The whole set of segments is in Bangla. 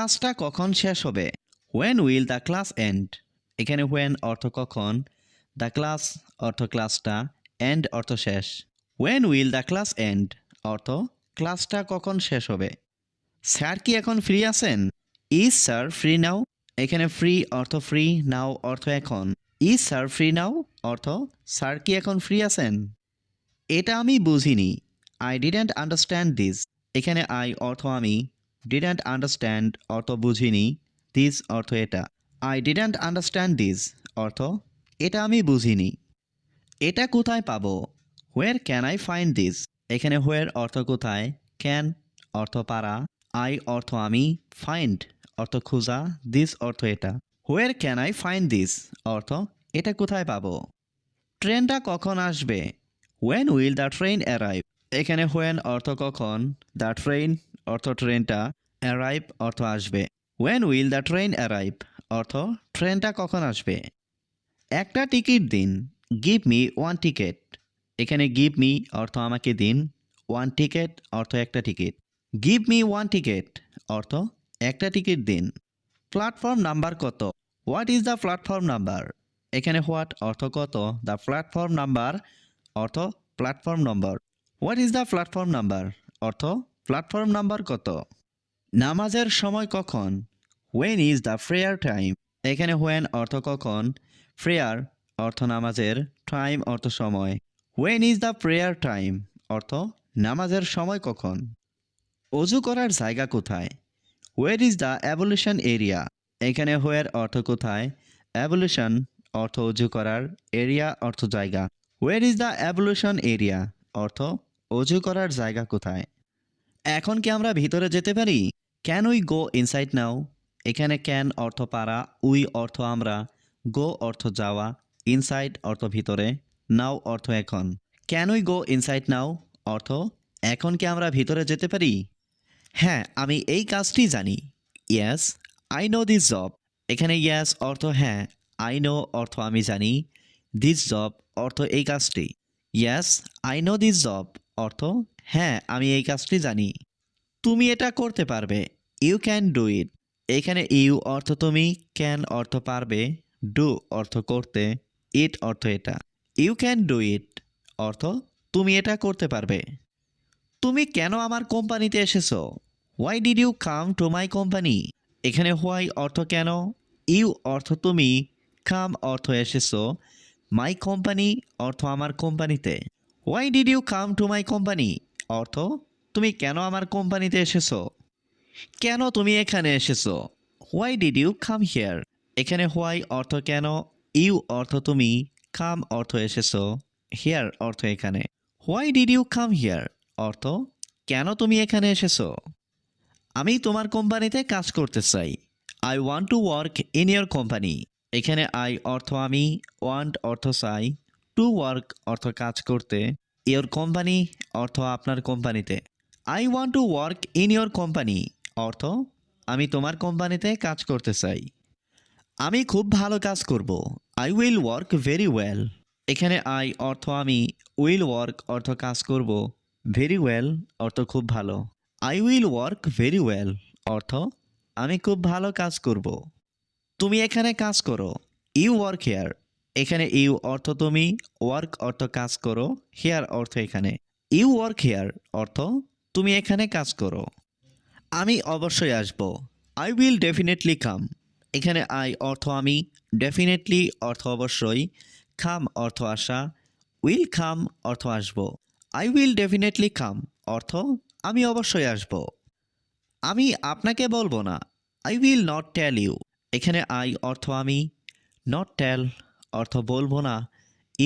ক্লাসটা কখন শেষ হবে? When will the class end? এখানে when অর্থ কখন, the class অর্থ ক্লাসটা, end অর্থ শেষ। When will the class end? অর্থ ক্লাসটা কখন শেষ হবে। স্যার কি এখন ফ্রি আছেন? Is sir free now? এখানে ফ্রি অর্থ ফ্রি, নাও অর্থ এখন। Is sir free now? অর্থ স্যার কি এখন ফ্রি আছেন? এটা আমি বুঝিনি। I didn't understand this. এখানে I অর্থ আমি, didn't understand অর্থ বুঝিনি, this অর্থ এটা। I didn't understand this অর্থ এটা আমি বুঝিনি। এটা কোথায় পাবো? Where can I find this? এখানে where অর্থ কোথায়, can অর্থ পারা, I অর্থ আমি, find অর্থ খোঁজা, this অর্থ এটা। Where can I find this? অর্থ এটা কোথায় পাবো? ট্রেনটা কখন আসবে? When will the train arrive? এখানে when অর্থ কখন, the train অর্থ ট্রেনটা, arrive অর্থ আসবে। When will the train arrive? অর্থ ট্রেনটা কখন আসবে। একটা টিকিট দিন। Give me one ticket. এখানে give me অর্থ আমাকে দিন, one ticket অর্থ একটা ticket. Give me one ticket অর্থ একটা টিকিট দিন। প্ল্যাটফর্ম নাম্বার কত? What is the platform number? এখানে হোয়াট অর্থ কত, দ্য প্ল্যাটফর্ম নাম্বার অর্থ platform number. What is the platform number অর্থ প্ল্যাটফর্ম নাম্বার কত। নামাজের সময় কখন? When is the prayer time? এখানে হোয়েন অর্থ কখন, প্রেয়ার অর্থ নামাজের, টাইম অর্থ সময়। When is the prayer time অর্থ নামাজের সময় কখন। অজু করার জায়গা কোথায়? Where is the ablution area? এখানে হোয়ার অর্থ কোথায়, অ্যাবলিউশন অর্থ অজু করার, এরিয়া অর্থ জায়গা। Where is the ablution area অর্থ অজু করার জায়গা কোথায়। এখন কি আমরা ভিতরে যেতে পারি? ক্যান উই গো ইনসাইড নাও? এখানে ক্যান অর্থ পারা, উই অর্থ আমরা, গো অর্থ যাওয়া, ইনসাইড অর্থ ভিতরে, নাও অর্থ এখন। ক্যান উই গো ইনসাইড নাও অর্থ এখন কি আমরা ভিতরে যেতে পারি? হ্যাঁ, আমি এই কাজটি জানি। Yes I know this job. এখানে ইয়েস অর্থ হ্যাঁ, আই নো অর্থ আমি জানি, দিস জব অর্থ এই কাজটি। Yes I know this job অর্থ হ্যাঁ, আমি এই কাজটি জানি। তুমি এটা করতে পারবে। You can do it. এখানে ইউ অর্থ তুমি, ক্যান অর্থ পারবে, ডু অর্থ করতে, ইট অর্থ এটা। ইউ ক্যান ডু ইট অর্থ তুমি এটা করতে পারবে। তুমি কেন আমার কোম্পানিতে এসেছো? Why did you come to my company? এখানে হোয়াই অর্থ কেন, ইউ অর্থ তুমি, কাম অর্থ এসেছো, মাই কোম্পানি অর্থ আমার কোম্পানিতে। Why did you come to my company অর্থ তুমি কেন আমার কোম্পানিতে এসেছো। কেন তুমি এখানে এসেছো? Why did you come here? এখানে হোয়াই অর্থ কেন, ইউ অর্থ তুমি, কাম অর্থ এসেছো, হিয়ার অর্থ এখানে। Why did you come here অর্থ কেন তুমি এখানে এসেছো। আমি তোমার কোম্পানিতে কাজ করতে চাই। I want to work in your company. এখানে আই অর্থ আমি, ওয়ান্ট অর্থ চাই, টু ওয়ার্ক অর্থ কাজ করতে, ইয়োর কোম্পানি অর্থ আপনার কোম্পানিতে। I want to work in your company অর্থ আমি তোমার কোম্পানিতে কাজ করতে চাই। আমি খুব ভালো কাজ করব। I will work very well. এখানে আই অর্থ আমি, উইল ওয়ার্ক অর্থ কাজ করব, ভেরি ওয়েল অর্থ খুব ভালো। I will work very well অর্থ আমি খুব ভালো কাজ করব। তুমি এখানে কাজ করো। You work here. এখানে ইউ অর্থ তুমি, ওয়ার্ক অর্থ কাজ করো, হেয়ার অর্থ এখানে। ইউ ওয়ার্ক হেয়ার অর্থ তুমি এখানে কাজ করো। আমি অবশ্যই আসব। I will definitely come. এখানে আই অর্থ আমি, ডেফিনেটলি অর্থ অবশ্যই, কাম অর্থ আসা, উইল কাম অর্থ আসব। আই উইল ডেফিনেটলি কাম অর্থ আমি অবশ্যই আসব। আমি আপনাকে বলবো না। I will not tell you. এখানে আই অর্থ আমি, নট টেল অর্থ বলবো না,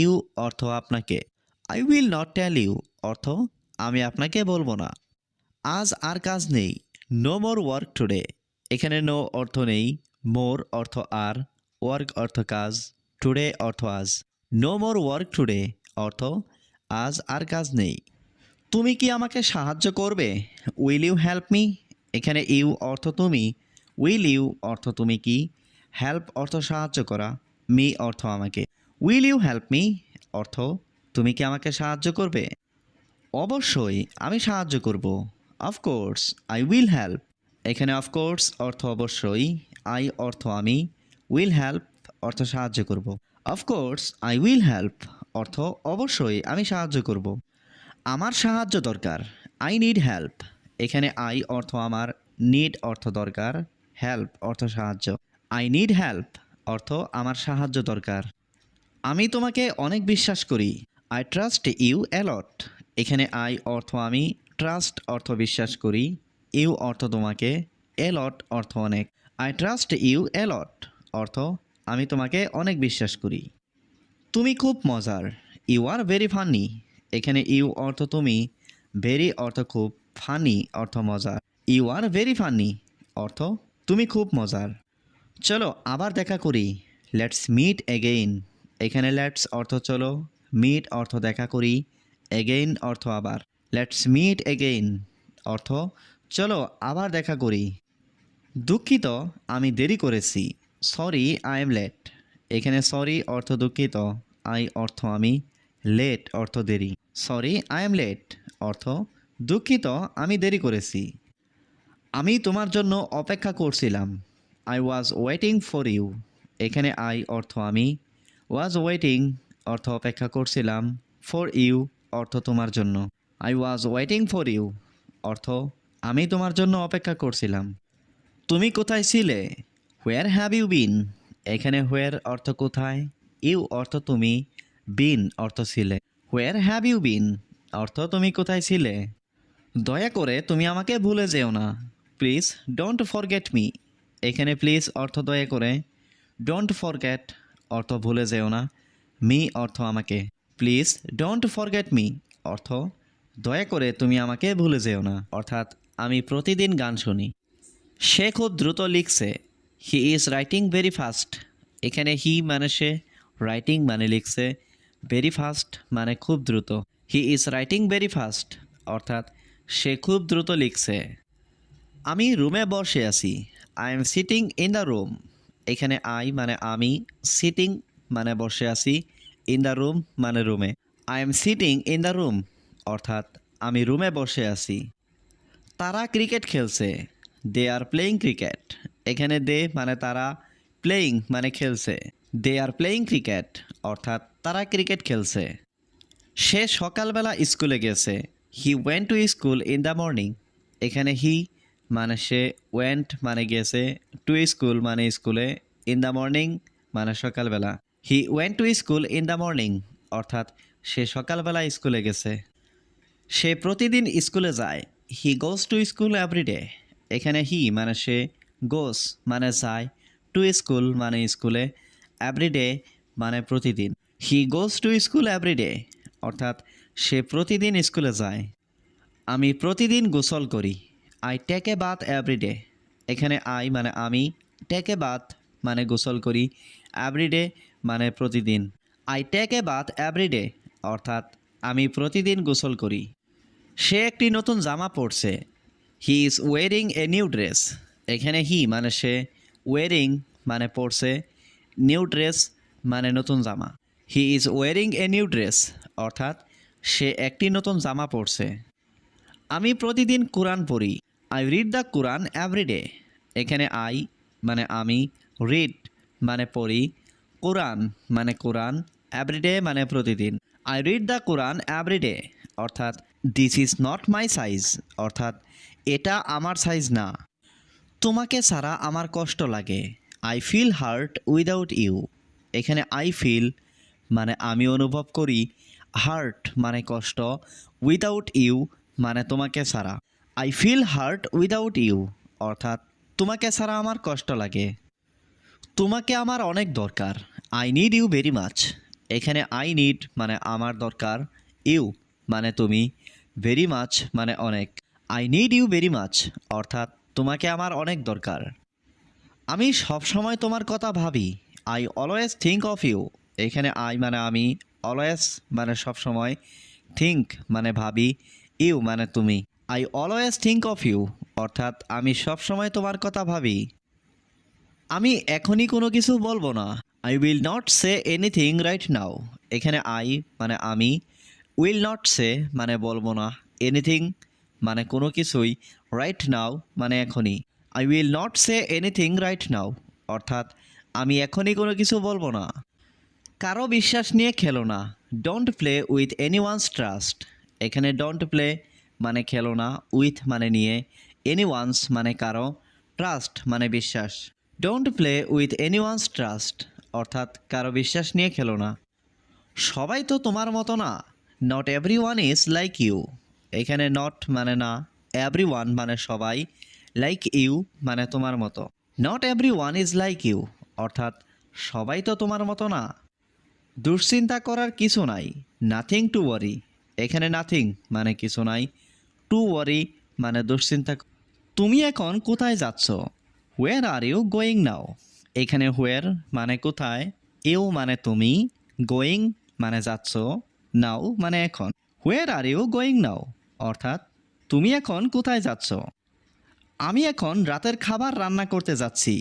ইউ অর্থ আপনাকে। I will not tell you অর্থ আমি আপনাকে বলবো না। আজ আর কাজ নেই। No more work today. এখানে নো অর্থ নেই, মোর অর্থ আর, ওয়ার্ক অর্থ কাজ, টুডে অর্থ আজ। নো মোর ওয়ার্ক টুডে অর্থ আজ আর কাজ নেই। তুমি কি আমাকে সাহায্য করবে? Will you help me? এখানে ইউ অর্থ তুমি, উইল ইউ অর্থ তুমি কি, হেল্প অর্থ সাহায্য করা, মি অর্থ আমাকে। উইল ইউ হেল্প মি অর্থ তুমি কি আমাকে সাহায্য করবে? অবশ্যই আমি সাহায্য করব। Of course I will help. এখানে অফকোর্স অর্থ অবশ্যই, আই অর্থ আমি, উইল হেল্প অর্থ সাহায্য করব। অফকোর্স আই উইল হেল্প অর্থ অবশ্যই আমি সাহায্য করব। আমার সাহায্য দরকার, আই নিড হেল্প। এখানে আই অর্থ আমার, নিড অর্থ দরকার, হেল্প অর্থ সাহায্য। আই নিড হেল্প অর্থ আমার সাহায্য দরকার। আমি তোমাকে অনেক বিশ্বাস করি, আই ট্রাস্ট ইউ অ্যালট। এখানে আই অর্থ আমি, ট্রাস্ট অর্থ বিশ্বাস করি, ইউ অর্থ তোমাকে, অ্যালট অর্থ অনেক। আই ট্রাস্ট ইউ অ্যালট অর্থ আমি তোমাকে অনেক বিশ্বাস করি। তুমি খুব মজার, ইউ আর ভেরি ফানি। এখানে ইউ অর্থ তুমি, ভেরি অর্থ খুব, ফানি অর্থ মজার। ইউ আর ভেরি ফানি অর্থ তুমি খুব মজার। চলো আবার দেখা করি, লেটস মিট এগেইন। এখানে লেটস অর্থ চলো, মিট অর্থ দেখা করি, এগেইন অর্থ আবার। লেটস মিট এগেইন অর্থ চলো আবার দেখা করি। দুঃখিত আমি দেরি করেছি, সরি আই এম লেট। এখানে সরি অর্থ দুঃখিত, আই অর্থ আমি, লেট অর্থ দেরি। সরি আই এম লেট অর্থ দুঃখিত আমি দেরি করেছি। আমি তোমার জন্য অপেক্ষা করছিলাম, I was waiting for you. এখানে আই অর্থ আমি, ওয়াজ ওয়েটিং অর্থ অপেক্ষা করছিলাম, ফর ইউ অর্থ তোমার জন্য। I was waiting for you অর্থ আমি তোমার জন্য অপেক্ষা করছিলাম। তুমি কোথায় ছিলে, হোয়ার হ্যাভ ইউ বিন। এখানে হোয়ার অর্থ কোথায়, ইউ অর্থ তুমি, বিন অর্থ ছিলে। হোয়ার হ্যাভ ইউ বিন অর্থ তুমি কোথায় ছিলে। দয়া করে তুমি আমাকে ভুলে যেও না, প্লিজ ডোন্ট ফরগেট মি। এখানে প্লিজ অর্থ দয়া করে, ডোন্ট ফরগেট অর্থ ভুলে যেও না, মি অর্থ আমাকে। প্লিজ ডোন্ট ফরগেট মি অর্থ দয়া করে তুমি আমাকে ভুলে যেও না, অর্থাৎ আমি প্রতিদিন গান শুনি। সে খুব দ্রুত লিখছে, হি ইজ রাইটিং ভেরি ফাস্ট। এখানে হি মানে সে, রাইটিং মানে লিখছে, ভেরি ফাস্ট মানে খুব দ্রুত। He is writing very fast অর্থাৎ সে খুব দ্রুত লিখছে। আমি রুমে বসে আছি, I am sitting in the room. এখানে আই মানে আমি, সিটিং মানে বসে আছি, ইন দ্য রুম মানে রুমে। I am sitting in the room অর্থাৎ আমি রুমে বসে আছি। তারা ক্রিকেট খেলছে, দে আর প্লেয়িং ক্রিকেট। এখানে দে মানে তারা, প্লেয়িং মানে খেলছে, দে আর প্লেয়িং ক্রিকেট অর্থাৎ তারা ক্রিকেট খেলছে। সে সকালবেলা স্কুলে গেছে, he went to school in the morning. এখানে হি মানে সে, ওয়েন্ট মানে গেছে, টু স্কুল মানে স্কুলে, ইন দ্য মর্নিং মানে সকালবেলা। He went to school in the morning অর্থাৎ সে সকালবেলা স্কুলে গেছে। সে প্রতিদিন স্কুলে যায়, হি গোজ টু স্কুল এভরিডে। এখানে হি মানে সে, গোস মানে যায়, টু স্কুল মানে স্কুলে, এভরিডে মানে প্রতিদিন। He goes to school everyday অর্থাৎ সে প্রতিদিন স্কুলে যায়। আমি প্রতিদিন গোসল করি, I take a bath everyday. এখানে আই মানে আমি, টেক এ বাথ মানে গোসল করি, এভরিডে মানে প্রতিদিন। I take a bath everyday অর্থাৎ আমি প্রতিদিন গোসল করি। সে একটি নতুন জামা পরছে, he is wiring a new dress. এখানে হি মানে সে, ওয়েরিং মানে পরছে, নিউ ড্রেস মানে নতুন জামা। He is wiring a new dress অর্থাৎ সে একটি নতুন জামা পরছে। আমি প্রতিদিন কোরআন পড়ি, I read the Quran everyday. এখানে আই মানে আমি, রিড মানে পড়ি, কোরআন মানে কোরআন, এভরিডে মানে প্রতিদিন। I read the Quran everyday অর্থাৎ this is not my size অর্থাৎ এটা আমার সাইজ না। তোমাকে ছাড়া আমার কষ্ট লাগে, I feel hurt without you. এখানে আই ফিল মানে আমি অনুভব করি, হার্ট মানে কষ্ট, উইদাউট ইউ মানে তোমাকে ছাড়া। I feel hurt without you অর্থাৎ তোমাকে ছাড়া আমার কষ্ট লাগে। তোমাকে আমার অনেক দরকার, I need you very much. এখানে আই নিড মানে আমার দরকার, ইউ মানে তুমি, ভেরি মাচ মানে অনেক। I need you very much অর্থাৎ তোমাকে আমার অনেক দরকার। আমি সবসময় তোমার কথা ভাবি, I always think of you. এখানে আই মানে আমি, অলওয়েজ মানে সবসময়, থিঙ্ক মানে ভাবি, ইউ মানে তুমি। I always think of you অর্থাৎ আমি সবসময় তোমার কথা ভাবি। আমি এখনই কোনো কিছু বলবো না, I will not say anything right now. এখানে আই মানে আমি, উইল নট সে মানে বলবো না, এনিথিং মানে কোনো কিছুই, রাইট নাও মানে এখনই। I will not say anything right now, অর্থাৎ আমি এখনই কোনো কিছু বলবো না। কারো বিশ্বাস নিয়ে খেলো না, don't play with anyone's trust. এখানে ডোন্ট প্লে মানে খেলো না, উইথ মানে নিয়ে, এনিওয়ানস মানে কারো, ট্রাস্ট মানে বিশ্বাস। Don't play with anyone's trust, অর্থাৎ কারো বিশ্বাস নিয়ে খেলো না। সবাই তো তোমার মতো না, not every one is like you. এখানে নট মানে না, এভরি ওয়ান মানে সবাই, লাইক ইউ মানে তোমার মতো। Not every one is like you, অর্থাৎ সবাই তো তোমার মতো না। দুশ্চিন্তা করার কিছু নাই, নাথিং টু ওয়ারি। এখানে নাথিং মানে কিছু নাই, টু ওয়ারি মানে দুশ্চিন্তা। তুমি এখন কোথায় যাচ্ছ? হোয়ার আর ইউ গোয়িং নাও। এখানে হোয়ার মানে কোথায়, ইউ মানে তুমি, গোয়িং মানে যাচ্ছ, নাও মানে এখন। হোয়ার আর ইউ গোয়িং নাও, অর্থাৎ তুমি এখন কোথায় যাচ্ছ? আমি এখন রাতের খাবার রান্না করতে যাচ্ছি।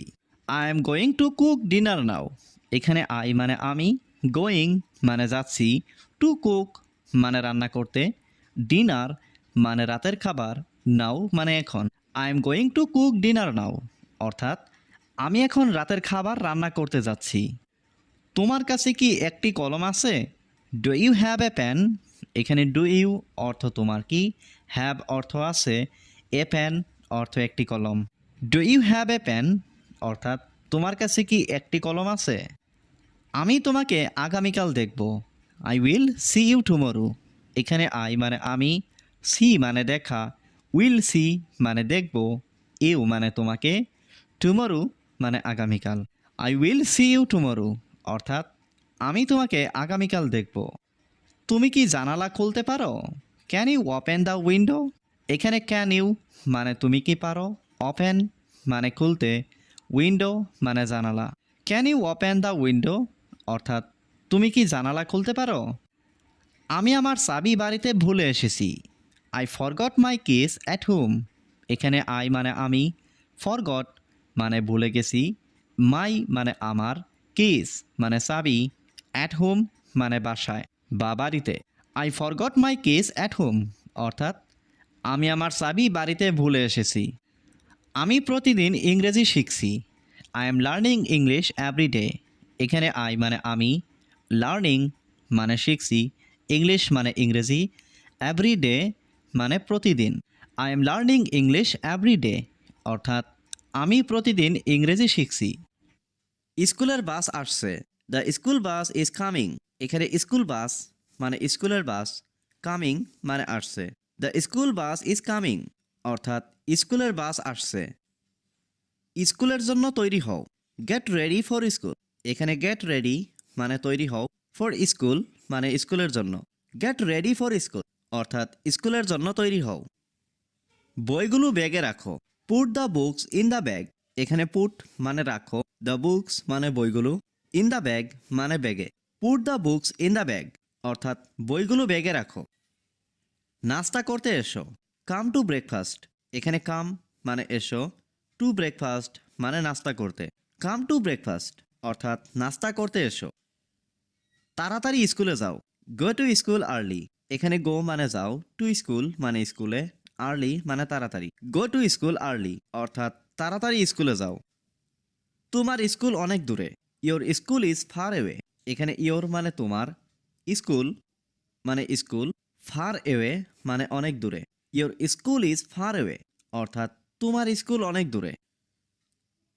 I am going to cook dinner now. এখানে আই মানে আমি, গোয়িং মানে যাচ্ছি, টু কুক মানে রান্না করতে, ডিনার মানে রাতের খাবার, নাও মানে এখন। I am going to cook dinner now, অর্থাৎ আমি এখন রাতের খাবার রান্না করতে যাচ্ছি। তোমার কাছে কি একটি কলম আছে? Do you have a pen. এখানে ডু ইউ অর্থ তোমার কি, হ্যাভ অর্থ আছে, এ পেন অর্থ একটি কলম। Do you have a pen, অর্থাৎ তোমার কাছে কি একটি কলম আছে? আমি তোমাকে আগামীকাল দেখব। I will see you tomorrow. এখানে আই মানে আমি, সি মানে দেখা, উইল সি মানে দেখব, ইউ মানে তোমাকে, টুমরো মানে আগামীকাল। I will see you tomorrow, অর্থাৎ আমি তোমাকে আগামীকাল দেখব। তুমি কি জানালা খুলতে পারো? Can you open the window. এখানে ক্যান ইউ মানে তুমি কি পারো, ওপেন মানে খুলতে, উইন্ডো মানে জানালা। Can you open the window, অর্থাৎ তুমি কি জানালা খুলতে পারো? আমি আমার চাবি বাড়িতে ভুলে এসেছি। I forgot my kiss at home. এখানে আই মানে আমি, ফরগট মানে ভুলে গেছি, মাই মানে আমার, কিস মানে চাবি, অ্যাট হোম মানে বাসায় বা বাড়িতে। I forgot my kiss at home, অর্থাৎ আমি আমার চাবি বাড়িতে ভুলে এসেছি। আমি প্রতিদিন ইংরেজি শিখছি। I am learning English every day. এখানে আই মানে আমি, লার্নিং মানে শিখছি, ইংলিশ মানে ইংরেজি, এভরি ডে মানে প্রতিদিন। I am learning English every day, অর্থাৎ আমি প্রতিদিন ইংরেজি শিখছি। স্কুলের বাস আসছে। The school bus is coming. এখানে স্কুল বাস মানে স্কুলের বাস, কামিং মানে আসছে। The school bus is coming, অর্থাৎ স্কুলের বাস আসছে। স্কুলের জন্য তৈরি হও। Get ready for school. এখানে গেট রেডি মানে তৈরি হও, ফর স্কুল মানে স্কুলের জন্য। গেট রেডি ফর স্কুল, অর্থাৎ স্কুলের জন্য তৈরি হও। বইগুলো ব্যাগে রাখো। Put the books in the bag. এখানে পুট মানে রাখো, দ্য বুকস মানে বইগুলো, ইন দ্য ব্যাগ মানে ব্যাগে। Put the books in the bag, অর্থাৎ বইগুলো ব্যাগে রাখো। নাস্তা করতে এসো। Come to breakfast. এখানে কাম মানে এসো, টু ব্রেকফাস্ট মানে নাস্তা করতে। কাম টু ব্রেকফাস্ট, অর্থাৎ নাস্তা করতে এসো। তাড়াতাড়ি স্কুলে যাও। Go to school early. এখানে গো মানে যাও, টু স্কুল মানে স্কুলে, আর্লি মানে তাড়াতাড়ি। গো টু স্কুল আর্লি, অর্থাৎ তাড়াতাড়ি স্কুলে যাও। তোমার স্কুল অনেক দূরে। Your school is far away. এখানে ইয়োর মানে তোমার, স্কুল মানে স্কুল, ফার এওয়ে মানে অনেক দূরে। Your school is far away, অর্থাৎ তোমার স্কুল অনেক দূরে।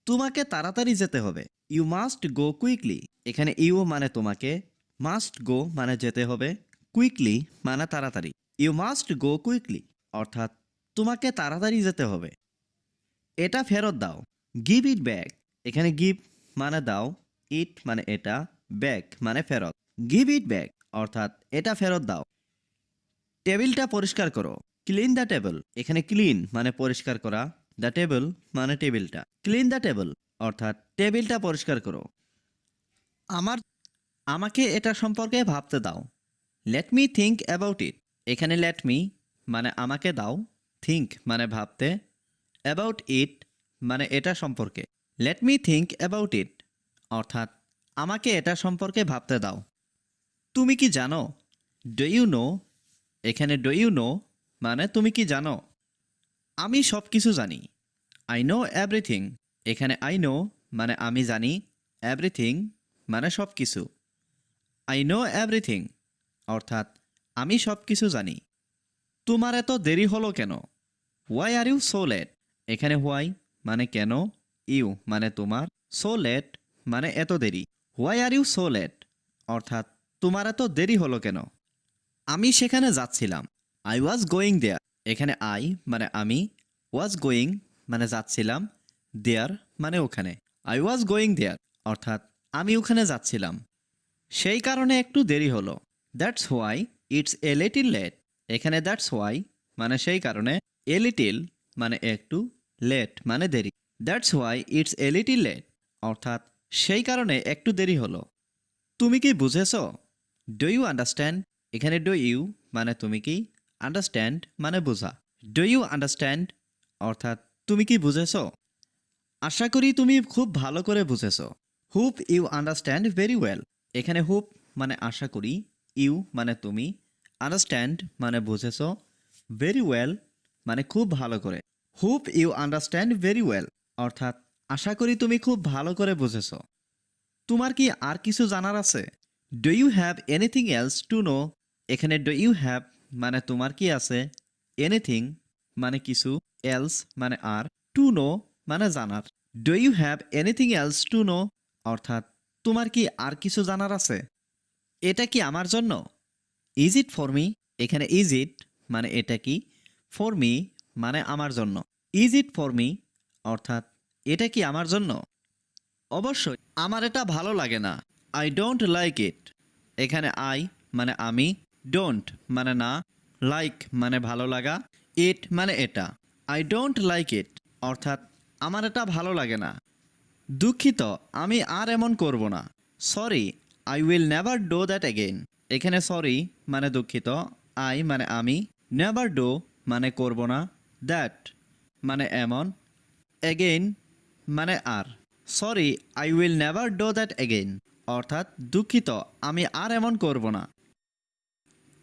তোমাকে তাড়াতাড়ি যেতে হবে। You must go quickly. এখানে ইউ মানে তোমাকে, মাস্ট গো মানে যেতে হবে, কুইকলি মানে তাড়াতাড়ি। ইউ মাস্ট গো কুইকলি, অর্থাৎ তোমাকে তাড়াতাড়ি যেতে হবে। এটা ফেরত দাও। Give it back. এখানে গিভ মানে দাও, ইট মানে এটা, ব্যাক মানে ফেরত। গিভ ইট ব্যাক, অর্থাৎ এটা ফেরত দাও। টেবিলটা পরিষ্কার করো। Clean the table. এখানে ক্লিন মানে পরিষ্কার করা, দ্য টেবিল মানে টেবিলটা। ক্লিন দ্য টেবিল, অর্থাৎ টেবিলটা পরিষ্কার করো। আমার আমাকে এটা সম্পর্কে ভাবতে দাও। লেট মি থিঙ্ক অ্যাবাউট ইট। এখানে লেট মি মানে আমাকে দাও, থিঙ্ক মানে ভাবতে, অ্যাবাউট ইট মানে এটা সম্পর্কে। Let me think about it, অর্থাৎ আমাকে এটা সম্পর্কে ভাবতে দাও। তুমি কি জানো? Do you know. এখানে ডু ইউ নো মানে তুমি কি জানো? আমি সব কিছু জানি। I know everything. এখানে আই নো মানে আমি জানি, এভরিথিং মানে সব কিছু। আই নো এভরিথিং অর্থাৎ আমি সব কিছু জানি। তোমার এত দেরি হলো কেন? Why are you so late? এখানে হোয়াই মানে কেন, ইউ মানে তোমার, সো লেট মানে এত দেরি। Why are you so late অর্থাৎ তোমার এত দেরি হলো কেন? আমি সেখানে যাচ্ছিলাম। I was going there. এখানে আই মানে আমি, ওয়াজ গোয়িং মানে যাচ্ছিলাম, দেয়ার মানে ওখানে। আই ওয়াজ গোয়িং দেয়ার অর্থাৎ আমি ওখানে যাচ্ছিলাম। সেই কারণে একটু দেরি হলো। That's why it's a little late. এখানে দ্যাটস হোয়াই মানে সেই কারণে, এ লিটিল মানে একটু, লেট মানে দেরি। That's why it's a little late অর্থাৎ সেই কারণে একটু দেরি হলো। তুমি কি বুঝেছ? Do you understand? এখানে ডু ইউ মানে তুমি কি, আন্ডারস্ট্যান্ড মানে বোঝা। ডু ইউ আন্ডারস্ট্যান্ড অর্থাৎ তুমি কি বুঝেছ? আশা করি তুমি খুব ভালো করে বুঝেছ। Hope you understand very well. এখানে হোপ মানে আশা করি, ইউ মানে তুমি, আন্ডারস্ট্যান্ড মানে বুঝেছ, ভেরি ওয়েল মানে খুব ভালো করে। Hope you understand very well অর্থাৎ আশা করি তুমি খুব ভালো করে বুঝেছ। তোমার কি আর কিছু জানার আছে? Do you have anything else to know? এখানে ডু ইউ হ্যাভ মানে তোমার কি আছে, এনিথিং মানে কিছু, এলস মানে আর, টু নো মানে জানার। Do you have anything else to know অর্থাৎ তোমার কি আর কিছু জানার আছে? এটা কি আমার জন্য? Is it for me? এখানে ইজ ইট মানে এটা কি, ফর মি মানে আমার জন্য। ইজ ইট ফর মি অর্থাৎ এটা কি আমার জন্য? অবশ্যই আমার এটা ভালো লাগে না। I don't like it. এখানে আই মানে আমি, ডোন্ট মানে না, লাইক মানে ভালো লাগা, ইট মানে এটা। আই ডোন্ট লাইক ইট অর্থাৎ আমার এটা ভালো লাগে না। দুঃখিত, আমি আর এমন করব না। Sorry, I will never do that again. এখানে সরি মানে দুঃখিত, আই মানে আমি, নেভার ডু মানে করব না, দ্যাট মানে এমন, এগেইন মানে আর। Sorry, I will never do that again অর্থাৎ দুঃখিত, আমি আর এমন করব না।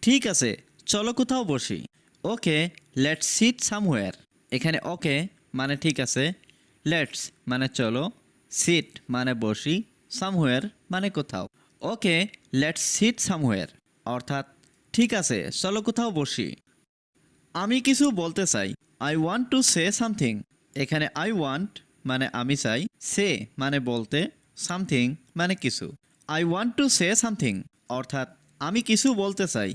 ঠিক আছে, চলো কোথাও বসি। ওকে, লেটস সিট সামওয়্যার। এখানে ওকে মানে ঠিক আছে, লেটস মানে চলো, সিট মানে বসি, সামওয়্যার মানে কোথাও। ওকে, লেটস সিট সামওয়্যার অর্থাৎ ঠিক আছে, চলো কোথাও বসি। আমি কিছু বলতে চাই। I want to say something. এখানে আই ওয়ান্ট মানে আমি চাই, সে মানে বলতে, সামথিং মানে কিছু। I want to say something অর্থাৎ আমি কিছু বলতে চাই।